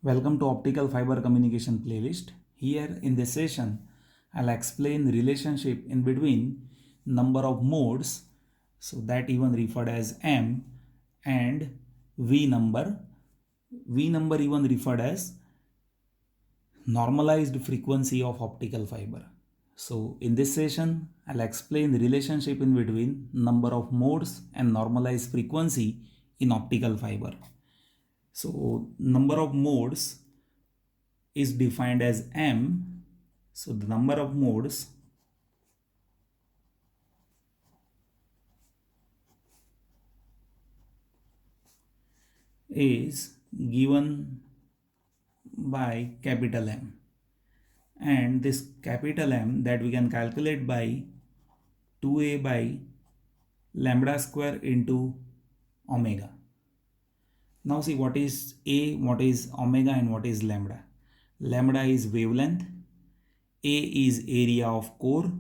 Welcome to Optical Fiber Communication playlist. Here in this session, I'll explain the relationship in between number of modes, so that even referred as M, and V number. V number even referred as normalized frequency of optical fiber. So in this session, I'll explain the relationship in between number of modes and normalized frequency in optical fiber. So number of modes is defined as M. So the number of modes is given by capital M, and this capital M that we can calculate by 2a by lambda square into omega. Now see what is A, what is omega, and what is lambda. Lambda is wavelength, A is area of core,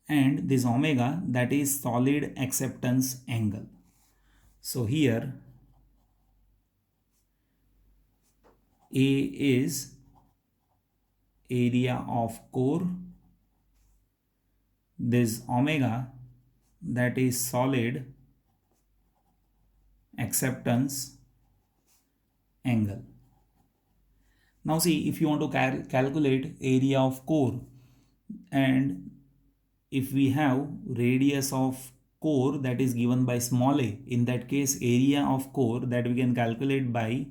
and this omega, that is solid acceptance angle. So here A is area of core, this omega, that is solid acceptance angle. Now see, if you want to calculate area of core, and if we have radius of core that is given by small a, in that case area of core that we can calculate by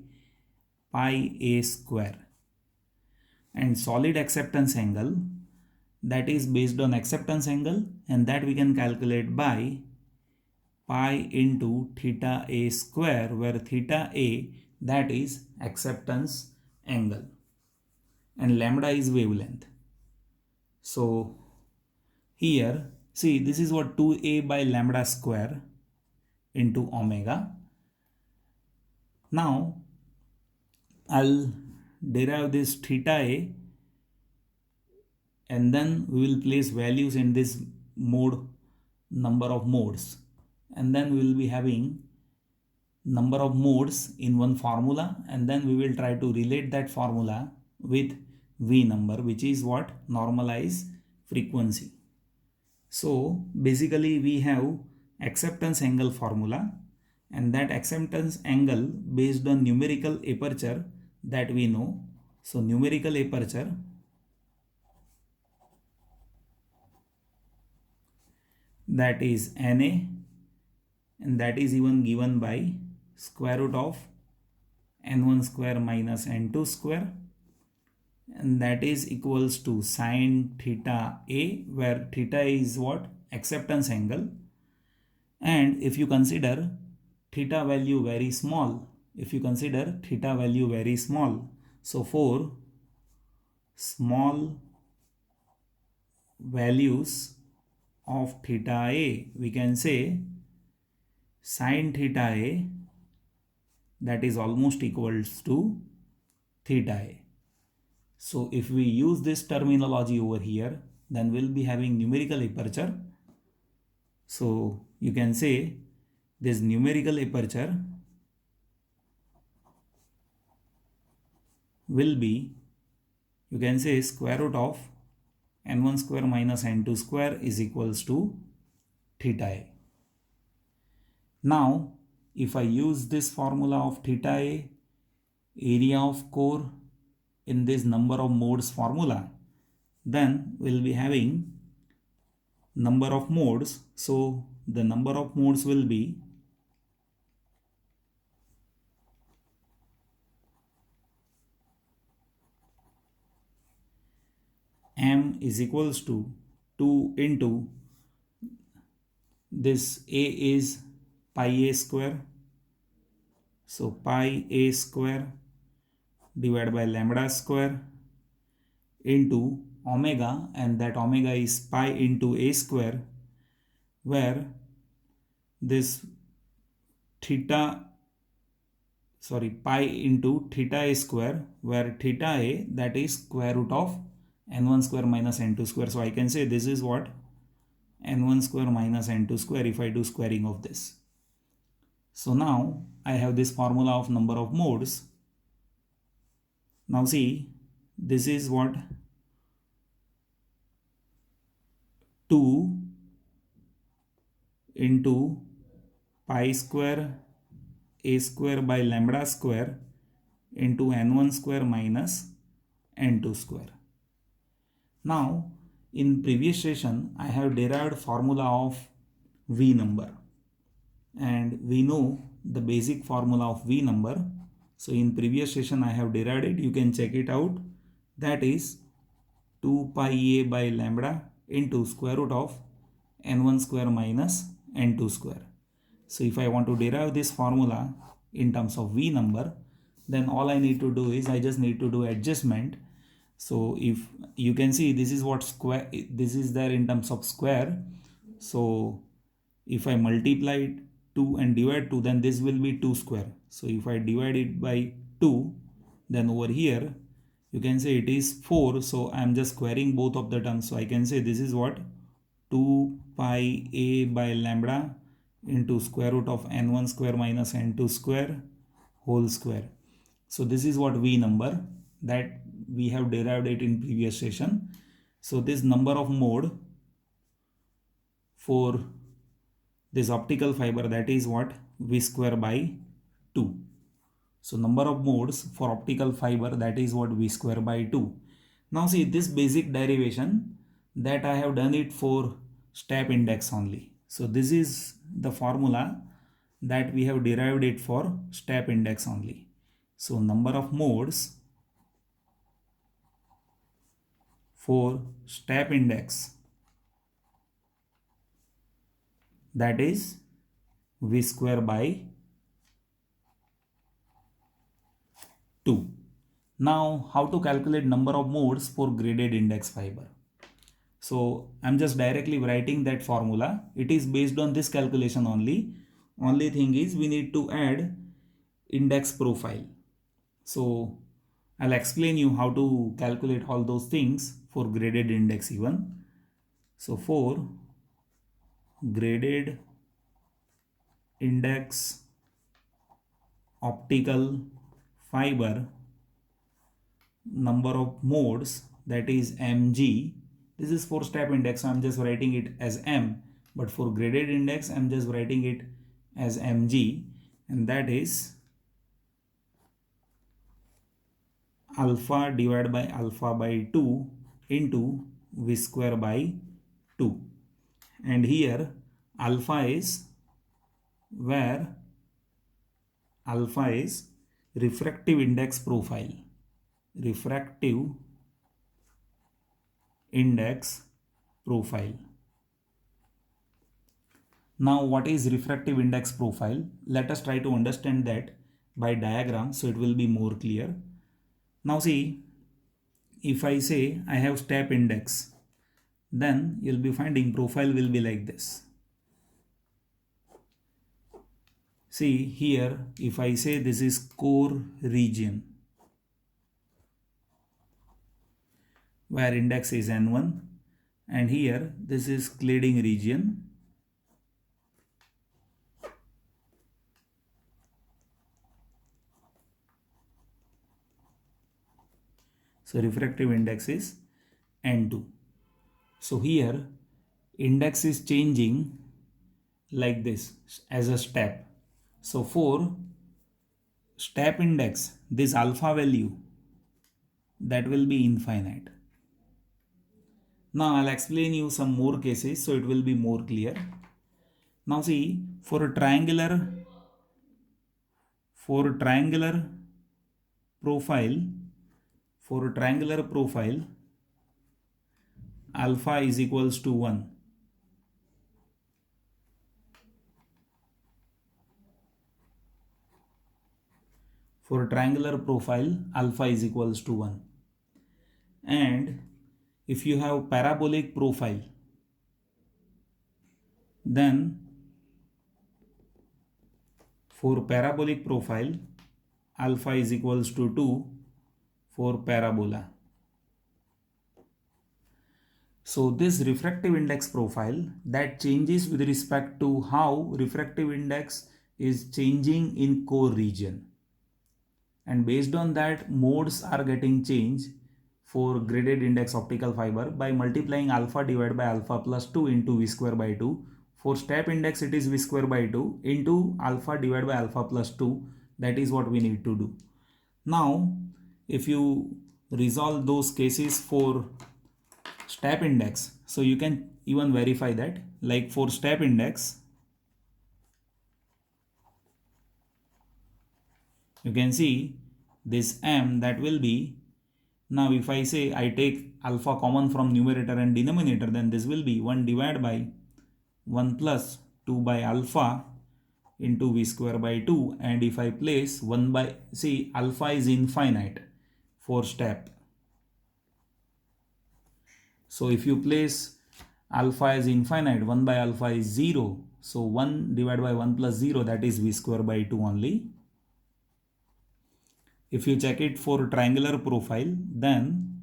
pi a square, and solid acceptance angle that is based on acceptance angle, and that we can calculate by pi into theta a square, where theta a, that is acceptance angle, and lambda is wavelength. So here see, this is what 2a by lambda square into omega. Now I'll derive this theta a, and then we will place values in this mode, number of modes, and then we will be having number of modes in one formula, and then we will try to relate that formula with V number, which is what? Normalized frequency. So basically we have acceptance angle formula, and that acceptance angle based on numerical aperture that we know. So numerical aperture that is NA, and that is even given by square root of n1 square minus n2 square, and that is equals to sine theta a, where theta is what? Acceptance angle. And if you consider theta value very small, so for small values of theta a, we can say sine theta a, that is almost equals to theta a. So if we use this terminology over here, then we'll be having numerical aperture. So you can say this numerical aperture will be, you can say, square root of n1 square minus n2 square is equals to theta a. Now if I use this formula of theta a, area of core, in this number of modes formula, then we'll be having number of modes. So the number of modes will be M is equals to 2 into this A is pi a square, so pi a square divided by lambda square into omega, and that omega is pi into a square, where this pi into theta a square, where theta a, that is square root of n1 square minus n2 square. So I can say this is what? n1 square minus n2 square if I do squaring of this. So now I have this formula of number of modes. Now see, this is what 2 into pi square a square by lambda square into n1 square minus n2 square. Now in previous session I have derived formula of V number, and we know the basic formula of V number. So in previous session I have derived it, you can check it out. That is 2 pi a by lambda into square root of n1 square minus n2 square. So if I want to derive this formula in terms of V number, then all I need to do is I just need to do adjustment. So if you can see, this is what square, this is there in terms of square. So if I multiply 2 and divide 2, then this will be 2 square. So if I divide it by 2, then over here you can say it is 4. So I am just squaring both of the terms. So I can say this is what 2 pi a by lambda into square root of n1 square minus n2 square whole square. So this is what V number that we have derived it in previous session. So this number of mode for this optical fiber, that is what V square by 2. So number of modes for optical fiber, that is what V square by 2. Now see, this basic derivation that I have done it for step index only. So this is the formula that we have derived it for step index only. So number of modes for step index, that is V square by 2. Now how to calculate number of modes for graded index fiber? So I'm just directly writing that formula. It is based on this calculation only. Only thing is we need to add index profile. So I'll explain you how to calculate all those things for graded index even. So for graded index optical fiber, number of modes, that is mg. This is for step index, so I'm just writing it as m, but for graded index I'm just writing it as mg, and that is alpha divided by alpha by 2 into v square by 2. And here alpha is where alpha is refractive index profile. Refractive index profile. Now what is refractive index profile? Let us try to understand that by diagram, so it will be more clear. Now see, if I say I have step index, then you'll be finding profile will be like this. See here, if I say this is core region where index is n1, and here this is cladding region. So refractive index is n2. So here index is changing like this as a step. So for step index, this alpha value, that will be infinite. Now I'll explain you some more cases so it will be more clear. Now see, for a triangular profile, alpha is equals to 1. For a triangular profile, alpha is equals to 1. And if you have parabolic profile, then for parabolic profile, alpha is equals to 2 for parabola. So this refractive index profile, that changes with respect to how refractive index is changing in core region. and based on that modes are getting changed for graded index optical fiber by multiplying alpha divided by alpha plus 2 into v square by 2. For step index it is v square by 2 into alpha divided by alpha plus 2. That is what we need to do. Now if you resolve those cases for step index, so you can even verify that, like for step index you can see this m, that will be, now if I say I take alpha common from numerator and denominator, then this will be 1 divided by 1 plus 2 by alpha into v square by 2. And if I place 1 by, see alpha is infinite for step, so if you place alpha is infinite, 1 by alpha is 0, so 1 divided by 1 plus 0, that is v square by 2 only. If you check it for triangular profile, then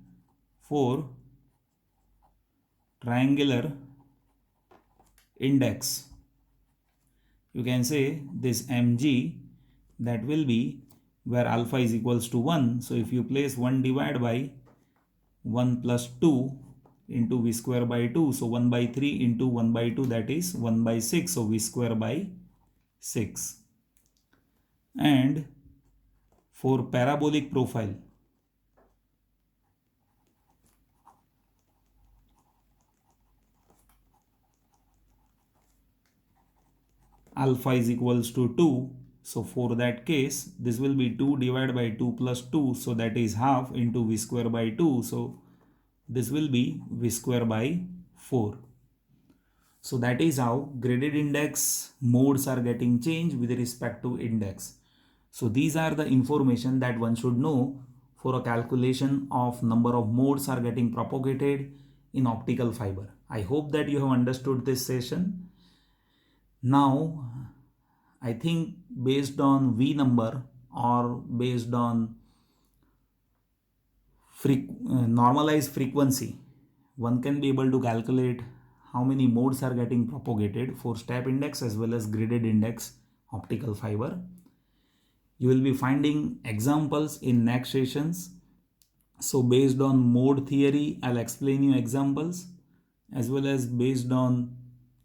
for triangular index you can say this mg, that will be where alpha is equals to 1. So if you place 1 divided by 1 plus 2 into v square by 2, so 1 by 3 into 1 by 2, that is 1 by 6, so v square by 6. And for parabolic profile, alpha is equals to 2, so for that case this will be 2 divided by 2 plus 2, so that is half into v square by 2, so this will be v square by 4. So that is how graded index modes are getting changed with respect to index. So these are the information that one should know for a calculation of number of modes are getting propagated in optical fiber. I hope that you have understood this session. Now I think based on V number or based on normalized frequency, one can be able to calculate how many modes are getting propagated for step index as well as graded index optical fiber. You will be finding examples in next sessions. So based on mode theory, I'll explain you examples, as well as based on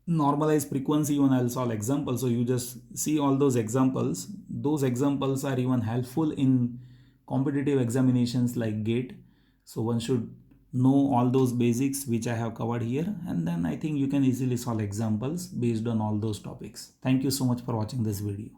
normalized frequency even I'll solve examples. So you just see all those examples. Those examples are even helpful in competitive examinations like GATE. So one should know all those basics which I have covered here, and then I think you can easily solve examples based on all those topics. Thank you so much for watching this video.